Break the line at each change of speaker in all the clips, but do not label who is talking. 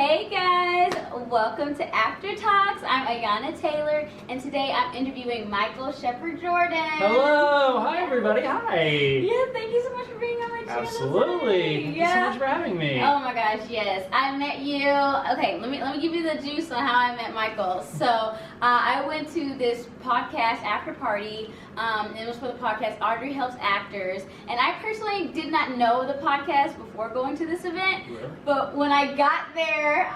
Hey guys, welcome to After Talks. I'm Ayana Taylor, and today I'm interviewing Michael Shepard Jordan.
Hello, hi everybody, hi.
Yeah, thank you so much for being on my channel.
Absolutely,
today.
thank you so much for having me.
Oh my gosh, yes. I met you. Okay, let me give you the juice on how I met Michael. So I went to this podcast after party. It was for the podcast Audrey Helps Actors, and I personally did not know the podcast before going to this event.
Really?
But when I got there,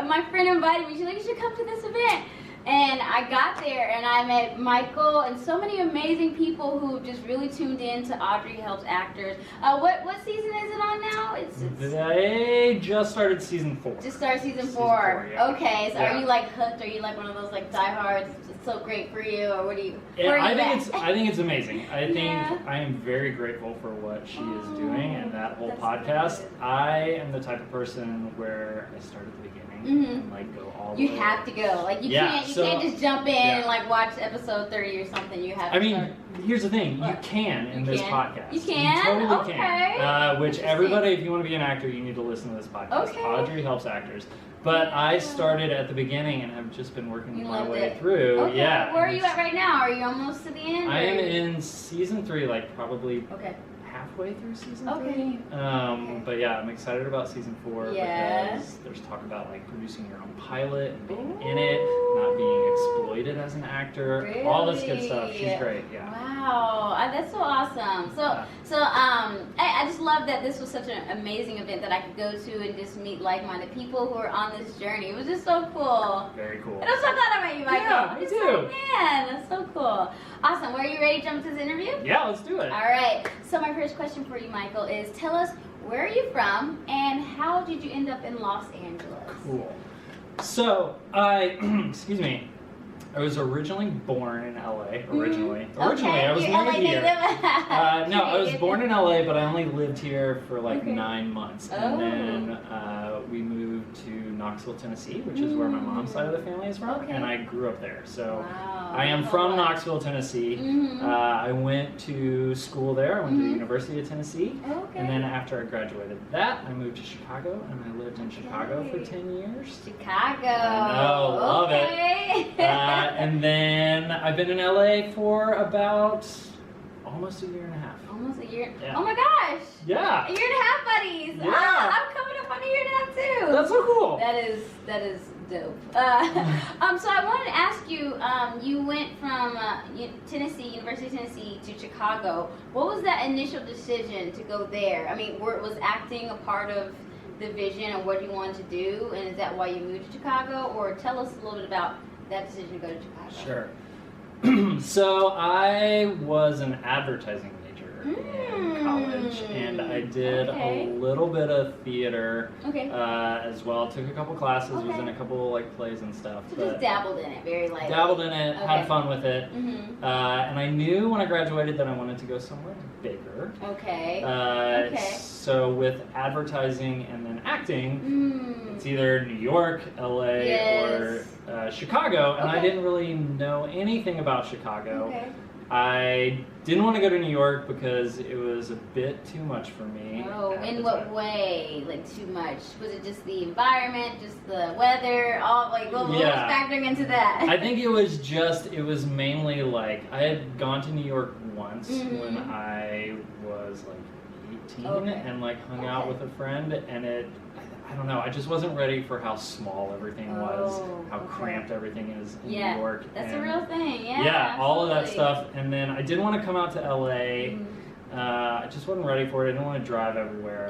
my friend invited me. She's like, "You should come to this event." And I got there and I met Michael and so many amazing people who just really tuned in to Audrey Helps Actors. What season is it on now?
They just started season 4.
Just started season 4.
Yeah.
Okay, so
Yeah.
are you like hooked? Are you like one of those like diehards? It's so great for you, or what do you?
Yeah,
where are
I
you
think
at?
it's amazing. I think
Yeah.
I am very grateful for what she is
Oh,
doing and that whole
that's
podcast.
good.
I am the type of person where I start at the beginning and like go all the
You
way.
have to go. Like you
Yeah,
can't
so-
just jump in
yeah.
and like watch episode 30 or something. You have to
I mean,
start.
here's the thing. You
What?
can in
You
this
can?
podcast.
You can?
You totally
Okay.
can. Which
Interesting.
everybody, if you want to be an actor, you need to listen to this podcast.
Okay.
Audrey Helps Actors. But I
Yeah.
started at the beginning and have just been working
You
my
loved
way
it.
through.
Okay.
Yeah.
Where are you at right now? Are you almost to the end?
I
or-
am in season 3, like probably
Okay.
halfway through season
Okay.
3.
Okay.
But yeah, I'm excited about season 4
Yeah.
because there's talk about like producing your own pilot and being in it, not being exploited as an actor, all this good stuff. She's
Really?
great. Yeah.
Wow, that's so awesome. I just love that this was such an amazing event that I could go to and just meet like-minded people who are on this journey. It was just so cool.
Very cool.
And I'm so glad I met you, Michael.
Yeah, me
It's
too.
like, man, that's so cool. Awesome. Well, are you ready to jump into this interview?
Yeah, let's do it.
All right. So my first question for you, Michael, is tell us where are you from and how did you end up in Los Angeles?
Cool. So excuse me, I was originally born in LA. Originally, I was
you're
married
LA
here.
native.
No, I was born in LA, but I only lived here for like
Okay.
9 months,
Oh.
and then we moved to Knoxville, Tennessee, which is where my mom's side of the family is from,
Okay.
and I grew up there. So
Wow.
I am from Knoxville, Tennessee.
Mhm.
I went to school there. I went to the
Mhm.
University of Tennessee.
Okay.
And then after I graduated that, I moved to Chicago, and I lived in Chicago for
Okay.
10 years.
Chicago.
I know, love it.
it.
And then I've been in LA for about almost a year and a half.
Almost a year.
Yeah.
Oh my gosh.
Yeah.
A year and a half, buddies.
Yeah.
I'm coming up on a year and a half too.
That's so cool.
That is dope. So I wanted to ask you. You went from Tennessee, University of Tennessee, to Chicago. What was that initial decision to go there? I mean, was acting a part of the vision of what you wanted to do, and is that why you moved to Chicago? Or tell us a little bit about that decision to go to Chicago.
Sure. So I was an advertising major in college, and I did
Okay.
a little bit of theater
Okay.
as well. Took a couple classes, was
Okay.
in a couple like plays and stuff.
So
but
just dabbled in it, very lightly.
dabbled in it,
Okay.
had fun with it,
Mm-hmm.
and I knew when I graduated that I wanted to go somewhere bigger.
Okay. Okay.
So with advertising and then acting,
Mm.
it's either New York, LA,
Yes.
or Chicago, and I
Okay.
didn't really know anything about Chicago.
Okay.
I didn't want to go to New York because it was a bit too much for me.
Oh,
at
in
the
what
time.
way? Like too much? Was it just the environment, just the weather? All like what was
Yeah.
factoring into that?
I think it was mainly like I had gone to New York once
Mhm.
when I was like 18
Okay.
and like hung out
Okay.
with a friend, and I don't know, I just wasn't ready for how small everything was,
Oh,
how
okay.
cramped everything is in
Yeah,
New York.
That's a
and
real thing. Yeah.
yeah, all of that
absolutely.
stuff. And then I didn't want to come out to LA.
Mhm.
I just wasn't ready for it. I didn't want to drive everywhere.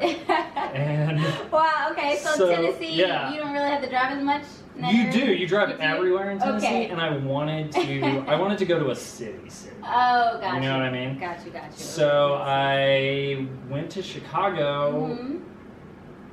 And
Wow. Okay. So, Tennessee,
yeah.
you don't really have to drive as much. in that
You
area?
do. You drive
You do?
everywhere in Tennessee,
Okay.
and I wanted to go to a city.
Oh, gotcha.
You know what I mean?
Gotcha.
So I went to Chicago
Mhm.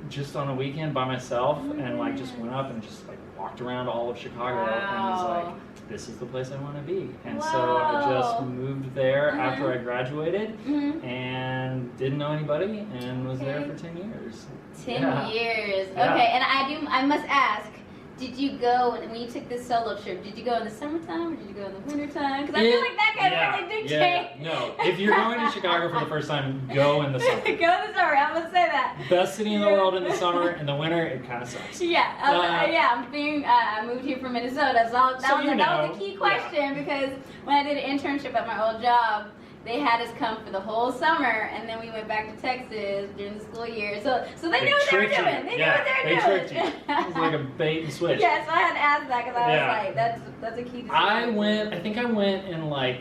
just on a weekend by myself,
Oh,
and like just
nice.
went up and just like walked around all of Chicago, and was
Wow.
like, this is the place I want to be. And so I
Wow.
just moved there
Uh-huh.
after I graduated,
Mhm.
and didn't know anybody, and was there
Okay.
for 10 years.
10
Yeah.
years.
Yeah.
Okay, and I must ask, did you go when you took this solo trip? Did you go in the summertime or did you go in the wintertime? Because I feel like that can really dictate.
Yeah. No, if you're going to Chicago for the first time, go in the summer.
Go in the summer. I'm gonna say that.
Best city in the world in the summer. In the winter, it kind of sucks.
Yeah, I moved here from Minnesota, so that was a key question because when I did an internship at my old job, they had us come for the whole summer, and then we went back to Texas during the school year. So they knew what they were doing. They knew what they were doing.
Tricked you. It was like a bait and switch.
Yeah, so I had to ask that because I was like, that's a key decision.
I think I went in like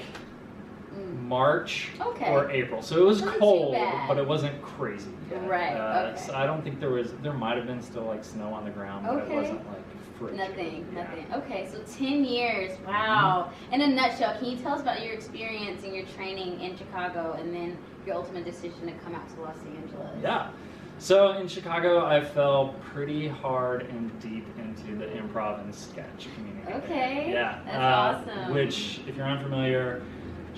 March or April, so it was
Not
cold, but it wasn't crazy yet.
Right.
So I don't think there might have been still like snow on the ground, but it wasn't like frigid.
Nothing. Okay, so 10 years. Wow. In a nutshell, can you tell us about your experience and your training in Chicago and then your ultimate decision to come out to Los Angeles?
Yeah. So in Chicago, I fell pretty hard and deep into the improv and sketch community.
Okay.
Yeah.
That's awesome.
Which, if you're unfamiliar,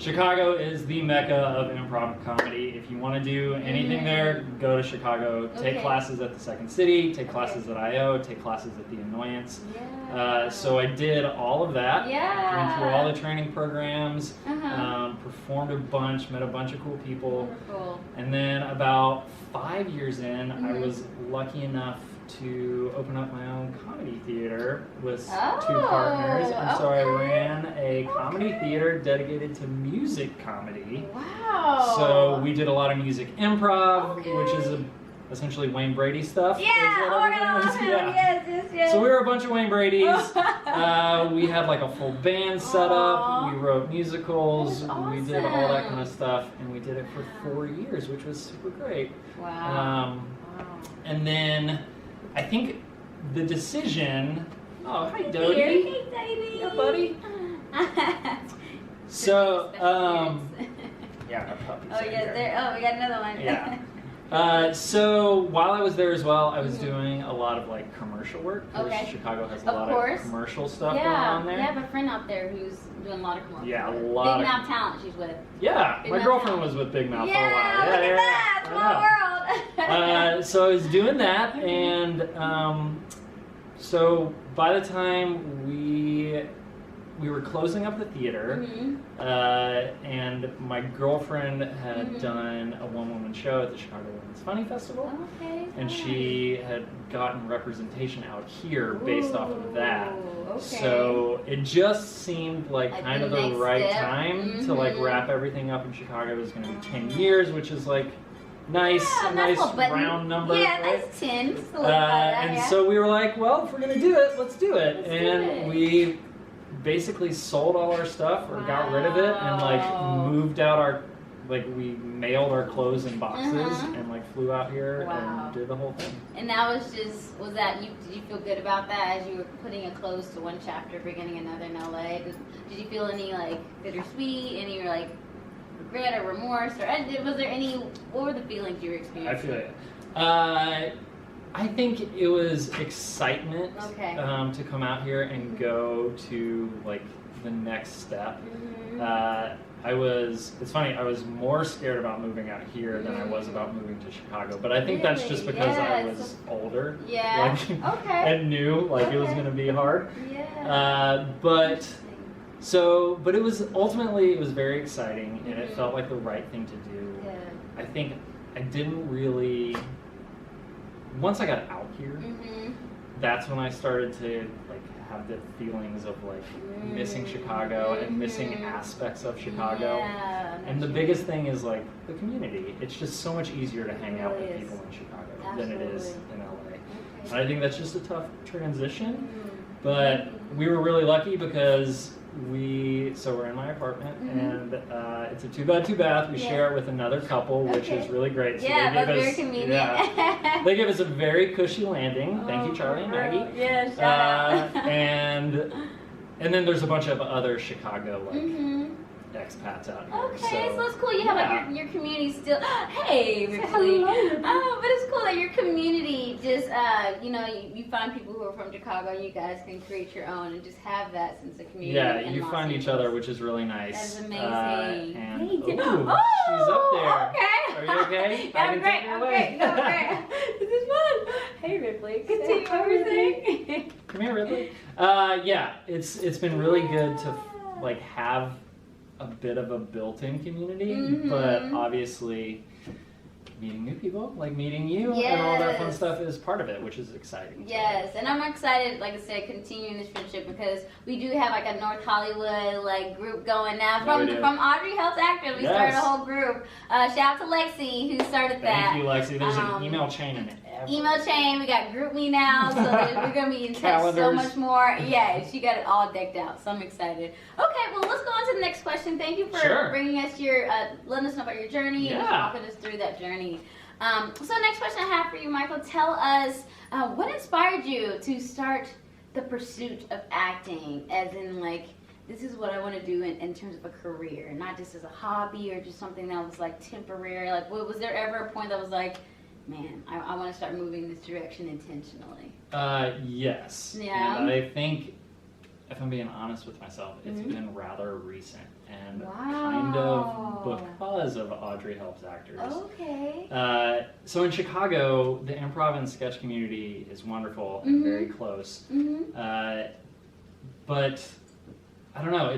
Chicago is the mecca of improv comedy. If you want to do anything there, go to Chicago. Take classes at the Second City, take classes at I.O., take classes at the Annoyance.
Yeah.
So I did all of that.
Yeah.
Went through all the training programs, performed a bunch, met a bunch of cool people.
Wonderful.
And then about 5 years in, I was lucky enough to open up my own comedy theater with 2 partners, and so I ran a comedy theater dedicated to music comedy.
Wow!
So we did a lot of music improv, which is essentially Wayne Brady stuff.
Yeah! Oh my God, I love him! Yes.
So we were a bunch of Wayne Bradys. We had like a full band set up. We wrote musicals. We did all that kind of stuff, and we did it for 4 years, which was super great.
Wow.
And then I think the decision. Oh, hi, Dodie.
Hey, Dodie.
Yeah, buddy. So, yeah, our puppies.
Oh, yes, we got another one.
Yeah. So while I was there as well, I was doing a lot of like commercial work. Because Chicago has a lot of commercial stuff going on there.
Yeah, I have a friend out there who's doing a lot of commercial.
Yeah, a lot.
Big Mouth Talent she's with.
Yeah,
Big
my
Mouth
girlfriend
Talent.
was with Big Mouth for a while.
Yeah, look at that, small world.
So I was doing that, and so by the time we were closing up the theater, and my girlfriend had done a one-woman show at the Chicago Women's Funny Festival, and she had gotten representation out here based off of that. So it just seemed like kind of the right time to like wrap everything up in Chicago. It was going to be 10 years, which is like nice round number.
Yeah,
right?
nice 10.
And so we were like, well, if we're going to do it, let's do it. And we basically sold all our stuff or got rid of it and like moved out we mailed our clothes in boxes and like flew out here and did the whole thing.
And that was did you feel good about that as you were putting a close to one chapter, beginning another in LA? Did you feel any like bittersweet, any like regret or remorse, or what were the feelings you were experiencing?
I feel it. I think it was excitement to come out here and go to like the next step. It's funny, I was more scared about moving out here than I was about moving to Chicago, but I think that's just because I was older and knew like it was going to be hard. But it was ultimately, it was very exciting and it felt like the right thing to do. I think I didn't really, once I got out here, that's when I started to like have the feelings of like missing Chicago and missing aspects of Chicago. And the biggest thing is like the community. It's just so much easier to hang out with people in Chicago than it is in LA. And I think that's just a tough transition. But we were really lucky because we're in my apartment and it's a 2-bed, 2-bath. We share it with another couple, which is really great. So
that's very convenient.
They give us a very cushy landing. Thank you, Charlie and Maggie.
Yeah, shout out.
And then there's a bunch of other Chicago expats out here.
Okay, so it's cool. You have like your community still. Hey, Ripley. But it's cool that your community just, you find people who are from Chicago and you guys can create your own and just have that sense of community.
Yeah, you find each other, which is really nice.
That's amazing.
She's up there.
Okay.
Are you okay?
I'm great. I'm great. No, great. This is fun. Hey, Ripley. Continue what we're saying.
Come here, Ridley. Yeah, it's been really good to like have a bit of a built-in community, but obviously meeting new people, like meeting you and all that fun stuff is part of it, which is exciting.
Yes, and I'm excited, like I said, continuing this friendship because we do have like a North Hollywood like group going now from Audrey Helps Actor. We started a whole group. Shout out to Lexi who started that.
Thank you, Lexi. There's an email chain in it.
Email chain, we got Group Me now, so we're going to be in touch so much more. Yeah, she got it all decked out, so I'm excited. Okay, well, let's go on to the next question. Thank you for bringing us letting us know about your journey and walking us through that journey. So next question I have for you, Michael, tell us what inspired you to start the pursuit of acting, as in like, this is what I want to do in terms of a career, not just as a hobby or just something that was like temporary. Like, was there ever a point that was like, man, I want to start moving in this direction intentionally?
Yes.
Yeah.
And I think, if I'm being honest with myself, it's been rather recent and kind of because of Audrey Helps Actors.
Okay.
So in Chicago, the improv and sketch community is wonderful and very close. But I don't know,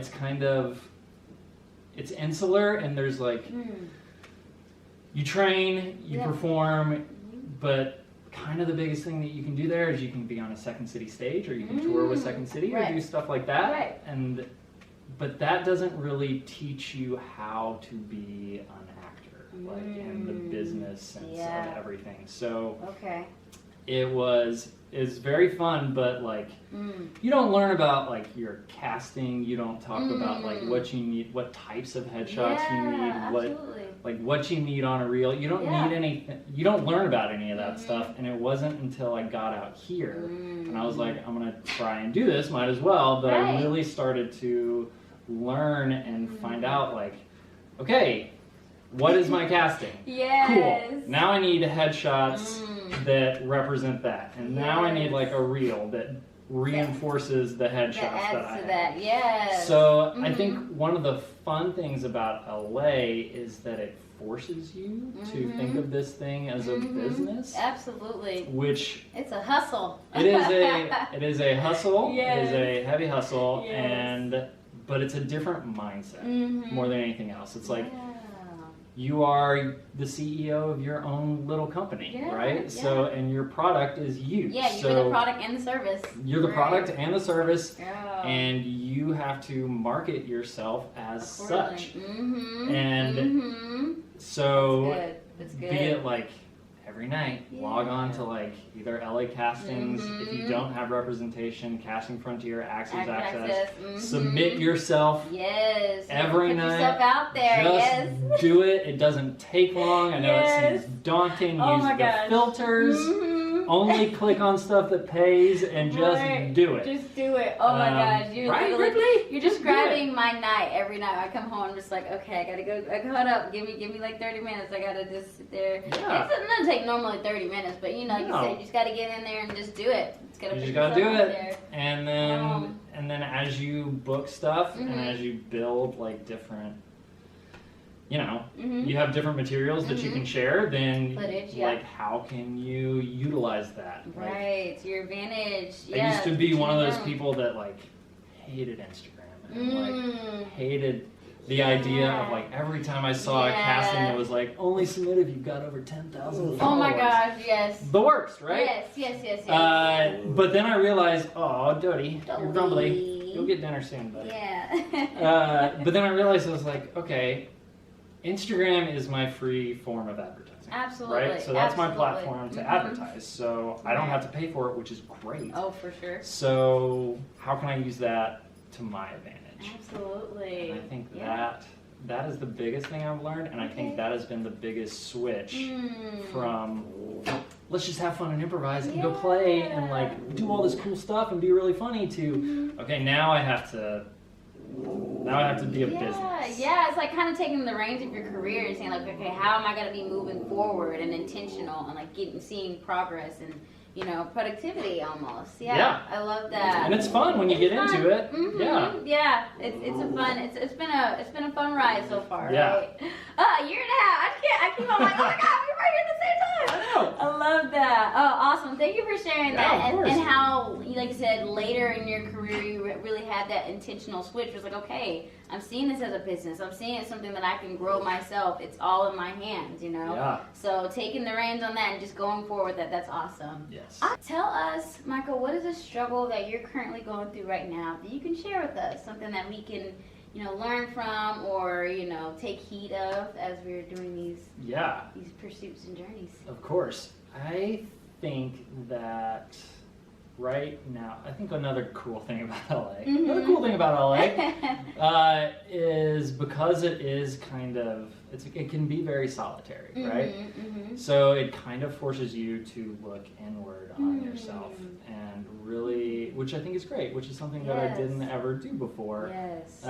it's insular, and there's like, you train, you perform, but kind of the biggest thing that you can do there is you can be on a Second City stage, or you can tour with Second City, or do stuff like that. But that doesn't really teach you how to be an actor, like in the business sense of everything. So it's very fun, but like you don't learn about like your casting. You don't talk about like what you need, what types of headshots you need, what you need on a reel. You don't need anything. You don't learn about any of that stuff. And it wasn't until I got out here and I was like, I'm gonna try and do this. Might as well. But I really started to learn and find out like, okay, what is my casting? Cool. Now I need headshots that represent that, and now I need like a reel that reinforces the headshots that I have. So I think one of the fun things about LA is that it forces you to think of this thing as a business.
Absolutely.
Which
it's a hustle.
It is a hustle. It is a heavy hustle, but it's a different mindset more than anything else. It's like you are the CEO of your own little company, right? So, and your product is you.
Yeah, you're the product and the service.
You're the product and the service, and you have to market yourself as such. And so, be it like every night, log on to like either LA Castings, if you don't have representation, Casting Frontier, Actors Access, submit yourself every night. Put yourself out there, just do it. It doesn't take long. I know it seems daunting. Use the filters. Only click on stuff that pays and just do it.
Just do it. Oh my gosh. You're describing my night every night. I come home, I'm just like, okay, I gotta go. Hold up. Give me like 30 minutes. I gotta just sit there. It doesn't take normally 30 minutes, but you know, like you said, you just gotta get in there and just do it.
You just gotta do it. And then as you book stuff and as you build like different, you know, you have different materials that you can share, then like how can you utilize that?
Right, to your advantage.
I used to be one of those people that like hated Instagram and like hated the idea of like every time I saw a casting that was like only submit if you've got over 10,000 followers.
Oh my gosh, yes.
The worst, right?
Yes.
But then I realized, oh, Dodie, you're grumbly. You'll get dinner soon, buddy. But then I realized I was like, okay, Instagram is my free form of advertising.
Absolutely.
Right? So that's my platform to advertise. So I don't have to pay for it, which is great.
Oh, for sure.
So how can I use that to my advantage?
Absolutely.
And I think that is the biggest thing I've learned, and I think that has been the biggest switch from let's just have fun and improvise and go play and like do all this cool stuff and be really funny to okay, now I have to be a business.
Yeah, it's like kind of taking the reins of your career and saying like, okay, how am I going to be moving forward and intentional and like seeing progress and, you know, productivity almost. Yeah. I love that.
And it's fun when you get into it.
Yeah, it's a fun. It's been a fun ride so far. Right? A year and a half. I keep on like, oh my god, we're right here at the same time.
I know.
I love that. Oh, awesome. Thank you for sharing that and how like you said, later in your career, you really had that intentional switch. It was like, okay, I'm seeing this as a business. I'm seeing it as something that I can grow myself. It's all in my hands, you know?
Yeah.
So taking the reins on that and just going forward with that, that's awesome.
Yes.
Tell us, Michael, what is a struggle that you're currently going through right now that you can share with us? Something that we can, you know, learn from or, you know, take heed of as we're doing these pursuits and journeys.
Of course. I think that right now, I think another cool thing about LA, another cool thing about LA is because it is kind of, it can be very solitary, right? So it kind of forces you to look inward on yourself and really, which I think is great, which is something that I didn't ever do before.
Yes.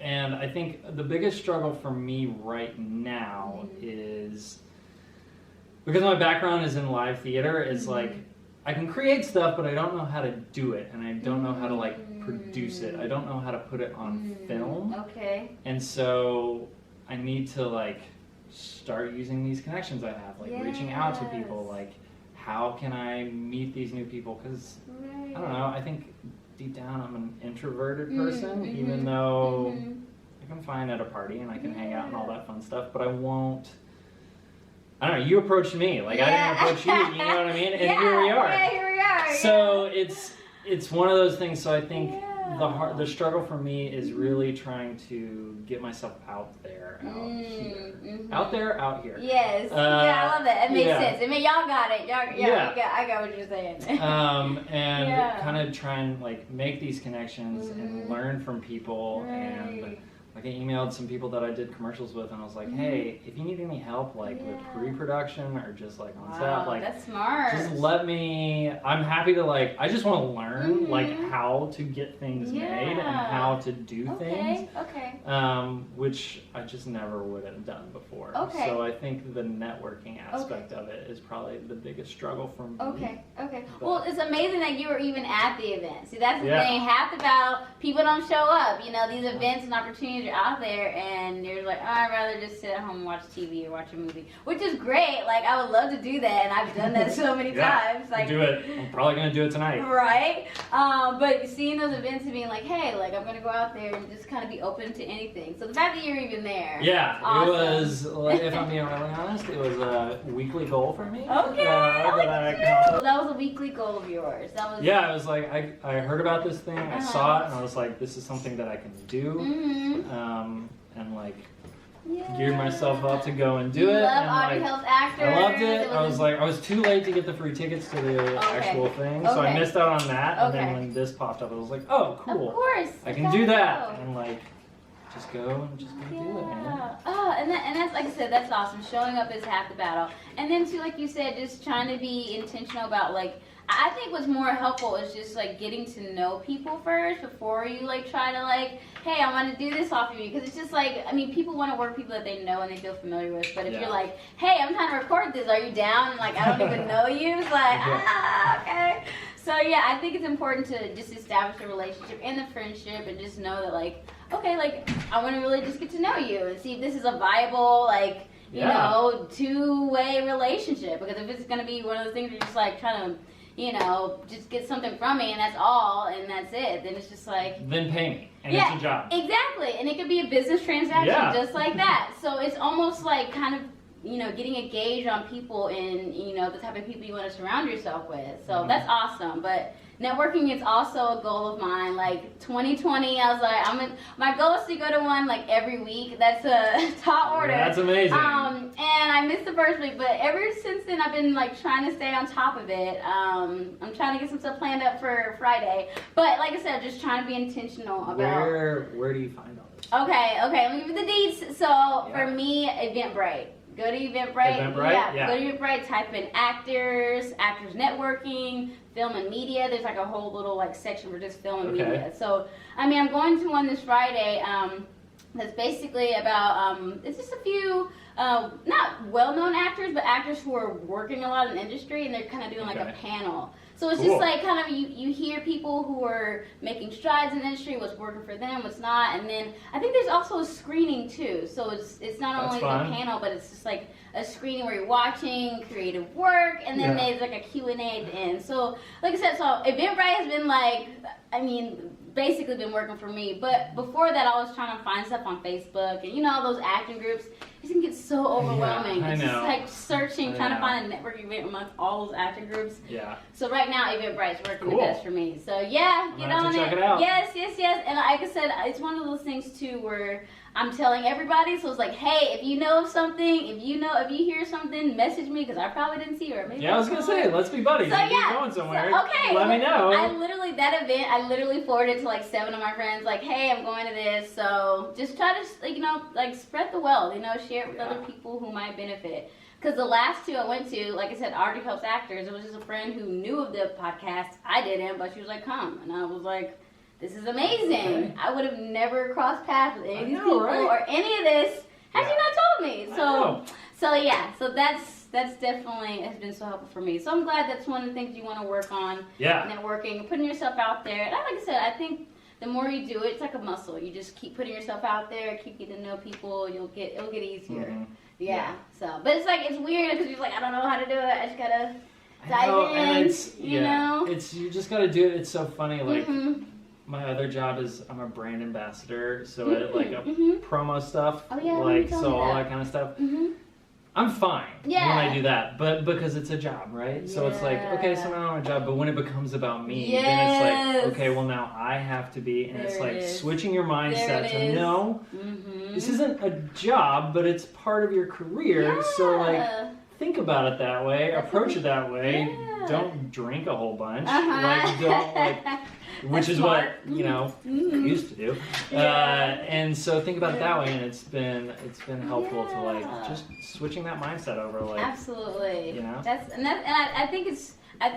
And I think the biggest struggle for me right now is, because my background is in live theater, it's like, I can create stuff, but I don't know how to do it, and I don't know how to like produce it. I don't know how to put it on film.
Okay.
And so I need to like start using these connections I have, like reaching out to people, like how can I meet these new people? Because I don't know, I think deep down I'm an introverted person, even though I can find at a party and I can hang out and all that fun stuff, but I won't. I don't know, you approached me, like I didn't approach you, you know what I mean? And here we are.
Yeah, here we are.
So it's one of those things, so I think the struggle for me is really trying to get myself out there, out here. Out there, out here.
Yes. I love that. It makes sense. I mean, y'all got it. I got what you're saying.
And kind of try and like make these connections and learn from people and like I emailed some people that I did commercials with, and I was like, hey, if you need any help, like with pre-production or just like on set, like
that's smart.
Just let me. I'm happy to like. I just want to learn like how to get things made and how to do things.
Okay.
Which I just never would have done before.
Okay.
So I think the networking aspect of it is probably the biggest struggle for me.
Okay. But, well, it's amazing that you were even at the event. See, that's the thing. Half the battle, people don't show up. You know, these events and opportunities are out there, and you're like, oh, I'd rather just sit at home and watch TV or watch a movie, which is great. Like, I would love to do that, and I've done that so many times. Like,
do it. I'm probably gonna do it tonight.
Right. But seeing those events and being like, hey, like I'm gonna go out there and just kind of be open to anything. So the fact that you're even there.
Yeah,
awesome.
It was. If I'm being really honest, it was a weekly goal for me.
Okay. That was a weekly goal of yours. That was.
Yeah, I was like, I heard about this thing, I saw it, and I was like, this is something that I can do. And like geared myself up to go and do it.
Love
and
Audrey Hill's actors.
I loved it. I was too late to get the free tickets to the actual thing, so I missed out on that. And then when this popped up, I was like, oh, cool.
Of course.
I can do that. And like, just go and do it, man.
Oh, and that's, like I said, that's awesome. Showing up is half the battle. And then too, like you said, just trying to be intentional about like, I think what's more helpful is just like getting to know people first before you like try to like, hey, I want to do this off of you, because it's just like, I mean, people want to work with people that they know and they feel familiar with. But if you're like, hey, I'm trying to record this, are you down? And like, I don't even know you. It's like, okay. So yeah, I think it's important to just establish a relationship and a friendship and just know that like, okay, like I want to really just get to know you and see if this is a viable like, you know, two-way relationship. Because if it's gonna be one of those things where you're just like trying to, you know, just get something from me and that's all and that's it, then it's just like...
Then pay me and it's a job.
Exactly. And it could be a business transaction just like that. So it's almost like kind of, you know, getting a gauge on people and, you know, the type of people you want to surround yourself with. So that's awesome. But networking is also a goal of mine. Like 2020, I was like, my goal is to go to one like every week. That's a tall order.
That's amazing.
And I missed the first week, but ever since then, I've been like trying to stay on top of it. I'm trying to get some stuff planned up for Friday. But like I said, just trying to be intentional about.
Where do you find all this?
Okay. Let me give you the deets. So for me, Eventbrite. Go to Eventbrite. Go to Eventbrite, type in actors networking, film and media. There's like a whole little like section for just film and media. So, I mean, I'm going to one this Friday that's basically about, it's just a few, not well-known actors, but actors who are working a lot in the industry, and they're kind of doing like a panel. So it's just like kind of you hear people who are making strides in the industry, what's working for them, what's not, and then I think there's also a screening too. So it's not only a panel, but it's just like a screening where you're watching creative work, and then there's like a Q&A at the end. So like I said, so Eventbrite has been like, I mean, basically been working for me. But before that, I was trying to find stuff on Facebook, and all those acting groups. It can get so overwhelming.
I
it's
know.
just like searching, trying to find a networking event amongst all those acting groups.
Yeah.
So right now, Eventbrite's working the best for me. So yeah, get on it.
Check it out.
Yes. And like I said, it's one of those things too where I'm telling everybody. So it's like, hey, if you know of something, if you hear something, message me because I probably didn't see her. Maybe
I was gonna say, let's be buddies.
So
if you're going somewhere,
okay.
Let me know.
That event, I literally forwarded to like 7 of my friends. Like, hey, I'm going to this. So just try to spread the wealth. Share it with other people who might benefit. Because the last 2 I went to, like I said, Audrey Helps Actors. It was just a friend who knew of the podcast. I didn't, but she was like, come. And I was like, this is amazing. Okay. I would have never crossed paths with any of these people or any of this had you not told me. So that's definitely has been so helpful for me. So I'm glad that's one of the things you want to work on. Yeah. Networking, putting yourself out there. And like I said, I think the more you do it, it's like a muscle. You just keep putting yourself out there, keep getting to know people. It'll get easier. Mm-hmm. Yeah. So, but it's weird because you're like, I don't know how to do it. I just gotta dive in.
And you just gotta do it. It's so funny. Like my other job is I'm a brand ambassador, so promo stuff, all that kind of stuff. I'm fine when I do that, but because it's a job, right? So it's like, okay, so now I'm a job, but when it becomes about me, then it's like, okay, well now I have to be, and it's like switching your mindset to no, this isn't a job, but it's part of your career, so like think about it that way, approach it that way, don't drink a whole bunch, which is what I used to do, and so think about it that way, and it's been helpful to just switching that mindset over,
absolutely, and I think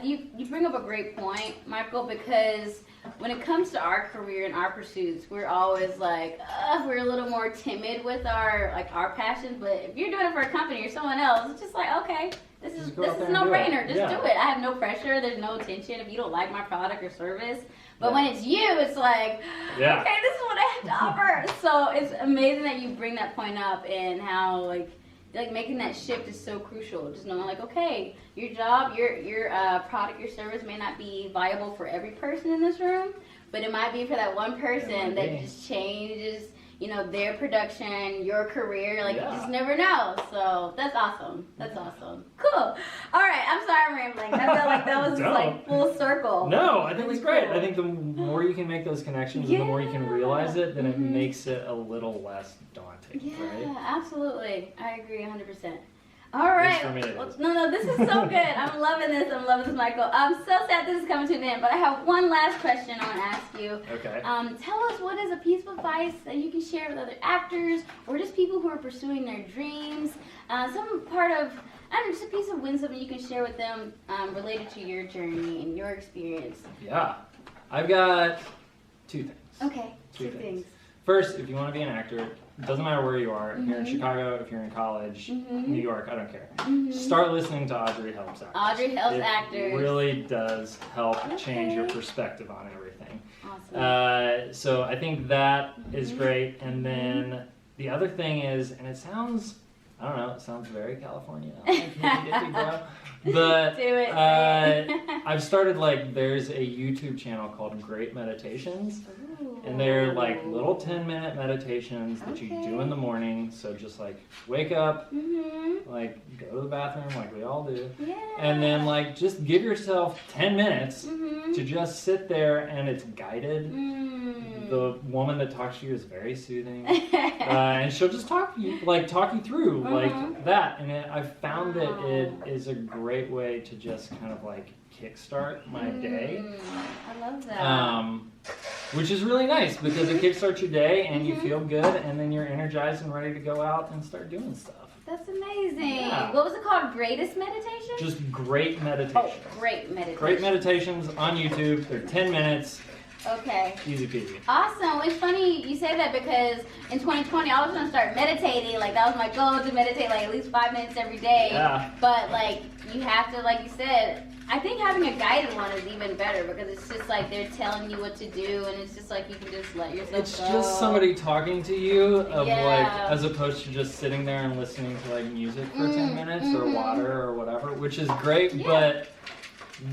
you bring up a great point, Michael, because when it comes to our career and our pursuits, we're always like, we're a little more timid with our passions, but if you're doing it for a company or someone else, it's just like, okay, this is a no-brainer. Just do it. I have no pressure. There's no tension if you don't like my product or service. But when it's you, it's like, okay, this is what I have to offer. So it's amazing that you bring that point up and how like making that shift is so crucial. Just knowing okay, your job, your product, your service may not be viable for every person in this room, but it might be for that one person that just changes their production, your career, you just never know. So that's awesome. Cool. All right, I'm sorry I'm rambling. I felt like that was just full circle.
No, I think it's great. I think the more you can make those connections and the more you can realize it, then it makes it a little less daunting, right?
Yeah, absolutely. I agree 100%. All right. No, this is so good. I'm loving this, Michael. I'm so sad this is coming to an end, but I have one last question I want to ask you.
Okay.
Tell us, what is a piece of advice that you can share with other actors or just people who are pursuing their dreams? Just a piece of wisdom you can share with them related to your journey and your experience.
Yeah. I've got 2 things.
Okay, two things.
First, if you want to be an actor, it doesn't matter where you are. If you're in Chicago, if you're in college, New York, I don't care. Start listening to Audrey Helps Actors.
Audrey Helps Actors.
It really does help change your perspective on everything.
Awesome.
So I think that is great. And then the other thing is, and it sounds, I don't know, it sounds very California. But
do it.
I've started there's a YouTube channel called Great Meditations. And they're little 10-minute meditations that you do in the morning. So just wake up, go to the bathroom like we all do.
Yeah.
And then just give yourself 10 minutes to just sit there, and it's guided. The woman that talks to you is very soothing. And she'll just talk you through that. And I've found that it is a great way to just kind of kickstart my day.
I love that.
Which is really nice because it kickstarts your day and you feel good, and then you're energized and ready to go out and start doing stuff.
That's amazing.
Yeah.
What was it called? Greatest Meditation?
Just Great Meditation.
Oh, Great Meditation.
Great Meditations on YouTube. They're 10 minutes.
Okay.
Easy peasy.
Awesome. It's funny you say that because in 2020 I was going to start meditating. That was my goal, to meditate at least 5 minutes every day.
Yeah.
But you have to, like you said, I think having a guided one is even better because it's just like they're telling you what to do, and it's just like you can just let yourself
It's
go.
just somebody talking to you of like, as opposed to just sitting there and listening to like music for 10 minutes or water or whatever, which is great, but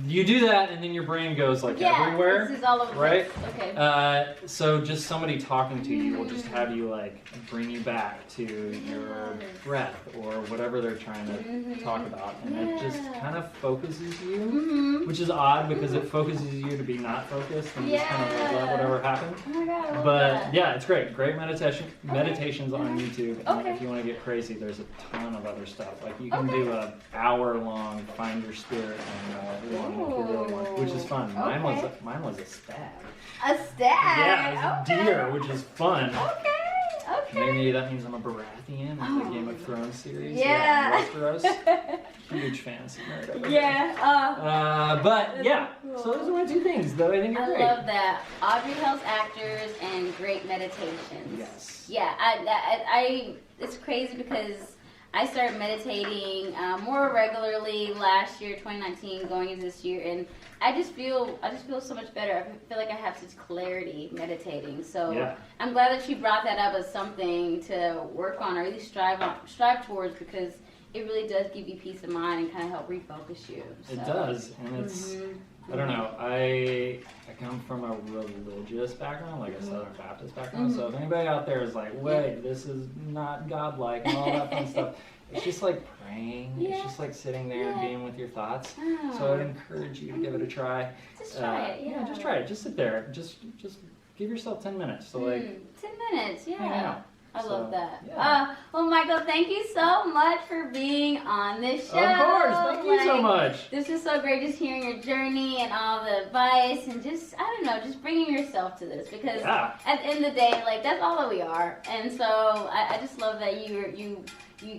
you do that and then your brain goes like everywhere,
this is all over
right?
Okay.
So just somebody talking to you will just have you like bring you back to your breath or whatever they're trying to talk about, and it just kind of focuses you, which is odd because it focuses you to be not focused and just kind of let whatever happen.
Oh my God,
but yeah, it's great. Great meditations on YouTube. And if you want to get crazy, there's a ton of other stuff. Like you can do an hour-long Find Your Spirit and one if you really want, which is fun. Mine was a stag.
A stag?
Yeah, it was a deer, which is fun.
Okay.
Maybe that means I'm a Baratheon of the Game of Thrones series.
Yeah.
Westeros. Huge fantasy nerd over
Yeah.
But yeah, so those are my two things that I think are great.
I love that. Audrey Hell's actors and great meditations.
Yes.
Yeah, I it's crazy because I started meditating more regularly last year, 2019, going into this year, and I just feel so much better. I feel like I have such clarity meditating. So I'm glad that you brought that up as something to work on or at least strive towards, because it really does give you peace of mind and kind of help refocus you. So.
It does, and it's I don't know. I come from a religious background, like a Southern Baptist background. So if anybody out there is like, wait, this is not godlike and all that fun stuff, it's just like praying. It's just like sitting there and being with your thoughts. So I'd encourage you to give it a try.
Just try it.
Yeah, just try it. Just sit there. Just give yourself 10 minutes. So like
10 minutes. Yeah.
hang out.
I love that.
Yeah.
Well, Michael, thank you so much for being on this show.
Of course, thank you so much.
This is so great, just hearing your journey and all the advice, and just, I don't know, just bringing yourself to this, because at the end of the day, like, that's all that we are. And so I just love that you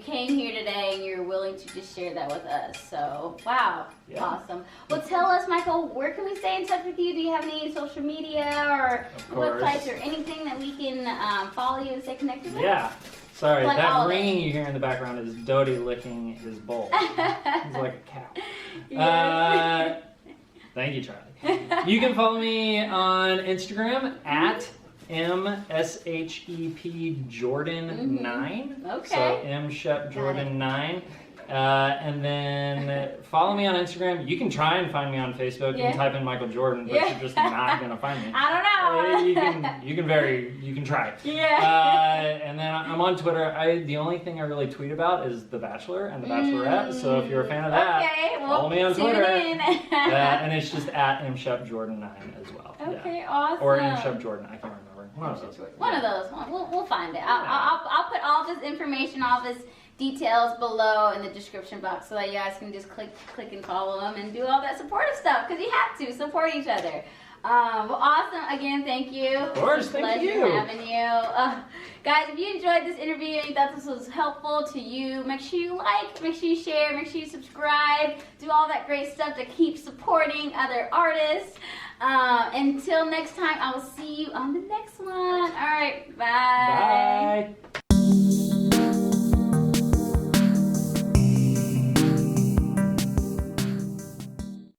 came here today and you're willing to just share that with us. So, wow, awesome. Well, tell us, Michael, where can we stay in touch with you? Do you have any social media or websites or anything that we can follow you and stay connected with?
Yeah. Sorry, that ringing you hear in the background is Dodie licking his bowl. He's like a cow. Thank you, Charlie. You can follow me on Instagram at MSHEP Jordan 9.
Okay.
So MSHEP Jordan 9. And then follow me on Instagram. You can try and find me on Facebook. You can type in Michael Jordan, but you're just not gonna find me.
I don't know.
You can try.
Yeah.
And then I'm on Twitter. The only thing I really tweet about is The Bachelor and The Bachelorette. So if you're a fan of that, follow me on Twitter. And it's just at MSHEP Jordan 9 as well.
Okay, awesome.
Or MSHEP Jordan. I can't remember. One of those.
We'll find it. I'll put all this information, all this details below in the description box, so that you guys can just click and follow them and do all that supportive stuff, because you have to support each other. Well, awesome. Again, thank you.
Of course, thank you.
Pleasure having you. Guys, if you enjoyed this interview and you thought this was helpful to you, make sure you like, make sure you share, make sure you subscribe, do all that great stuff to keep supporting other artists. Until next time, I will see you on the next one. All right, bye.